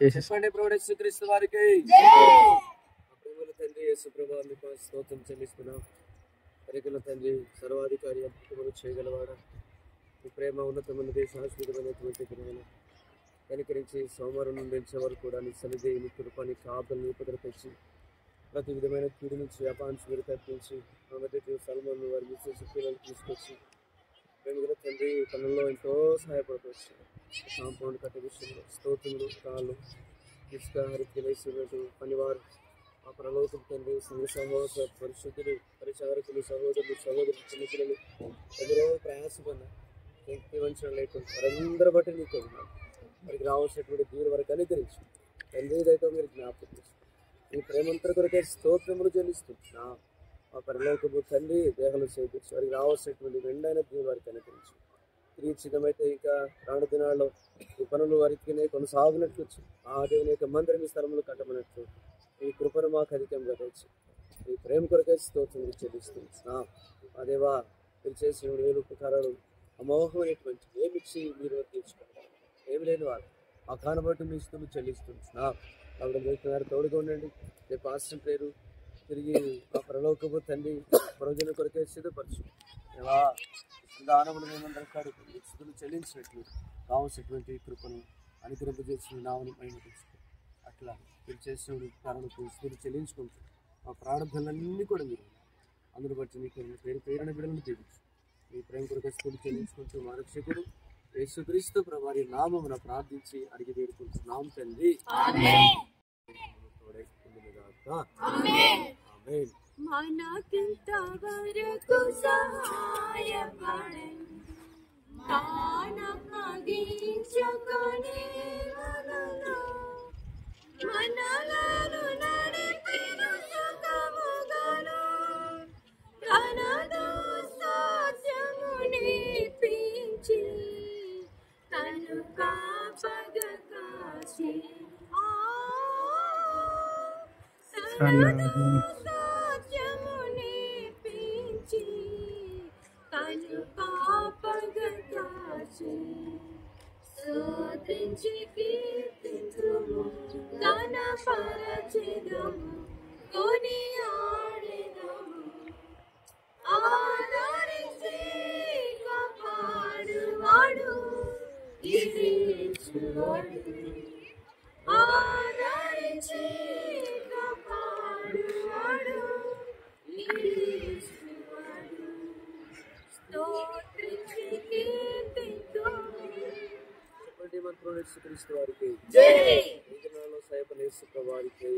చెప్పండి ప్రభువు యేసుక్రీస్తు వారికి ప్రేమల తండ్రి యేసు ప్రభువా మీకు స్తోత్రం చెల్లిస్తున్నాం. పరికల తండ్రి సర్వాధికారి అద్భుతములు చేయగలవాడా, మీ ప్రేమ ఉన్నతమైనది, శాశ్వతమైనటువంటి ప్రేమ కనికరించి సోమవారం నుండి వరకు కూడా నీ సన్నిధి, నీ కృప, నీ కాపులు, నీ భద్రపరిచి ప్రతి విధమైన కీడు నుంచి అపాంశ మీరు తప్పించి మా మధ్య సల్మాన్ వారి విశేష పిల్లలు తీసుకొచ్చి ప్రేమల తండ్రి పనుల్లో ఎంతో సహాయపడవచ్చు. కాంపౌండ్ కట్ట విషయంలో స్తోత్రములు, కాళ్ళు ఇసుక హరికేసినట్టు పనివారు ఆ ప్రలోకం తండ్రి సంఘ సహోదర పరిశుద్ధులు, పరిచారకులు, సహోదరులు, చిన్నపిల్లలు ఎందరో ప్రయాసపడిన శక్తి వంచన లేకుండా వారందరూ బట్టి నీకు ఉన్నాడు. వారికి రావాల్సినటువంటి దూరం వరకు అనుకరించి తండ్రి దయతో మీరు జ్ఞాపకం చేస్తారు. ఈ ప్రేమంతర కొరకే స్తోత్రములు చెల్లిస్తున్నా. ఆ పరలోకము తండ్రి దేహాలు చేకూర్చి వారికి రావాల్సినటువంటి రెండైన దూరం వారికి అనుకరించి క్రీచితమైతే ఇంకా రాను దినాల్లో ఈ పనులు వారికి కొనసాగినట్లు ఆ దేవుని యొక్క మందిరం ఈ స్థలములు కట్టమన్నట్లు ఈ కృపను మాకు అధికంగా తెచ్చి ఈ ప్రేమ కొరకే స్తోత్రములు చెల్లిస్తున్నా. అదేవా మీరు చేసిన వేలు ఉపకారాలు అమోఘమైనటువంటి ఏమిచ్చి మీరు తీర్చుకుంటారు. ఏమి లేని వారు ఆ కానబట్టి మీ ఇష్టము చెల్లిస్తున్నా. ఆవిడ మీకు తోడుగా ఉండండి. రేపు ఆశ్రయం పేరు తిరిగి ఆ ప్రలోకపు తండ్రి ప్రయోజన కొరకే సిద్ధపరచు. ఎలా దానములు మేమందరం కాడు స్థుతులు చెల్లించినట్లు కావలసినటువంటి కృపను అనుగ్రహింపజేసిన నామని పైన తెచ్చుకో. అట్లా మీరు చేసిన కారణకు స్థుతులు చెల్లించుకుంటూ మా ప్రారంభాలన్నీ కూడా మీరు అందును బట్టి మీకు పేరు పేరున బిడ్డలను తీర్చు. మీ ప్రేమ కొరకు స్థుతులు చెల్లించుకుంటూ మా రక్షకుడు యేసుక్రీస్తు ప్రభువారి నామమున ప్రార్థించి అడిగి వేడుకుంటున్నాం తండ్రి. మనకింతవరకు సహాయపడండి, మనలను నడిపిన సుఖముగాను తనదు సాధ్యము నేర్పించి తను కాపగ కాచి తనదు సాధ్యము నేర్పించి తను కాపగ కాచి స్తుతించి కీర్తించుము, ఘనపరచెదము, కొనియాడెదము. ఆదరించి కాపాడువాడు యేసువాడు, ఆదరించి కాపాడువాడు యేసువాడు. స్తోత్రించి కీర్తించుము. యేసుక్రీస్తు వారికి జై. ఈ దినాల్లో సైపనేసు వారికి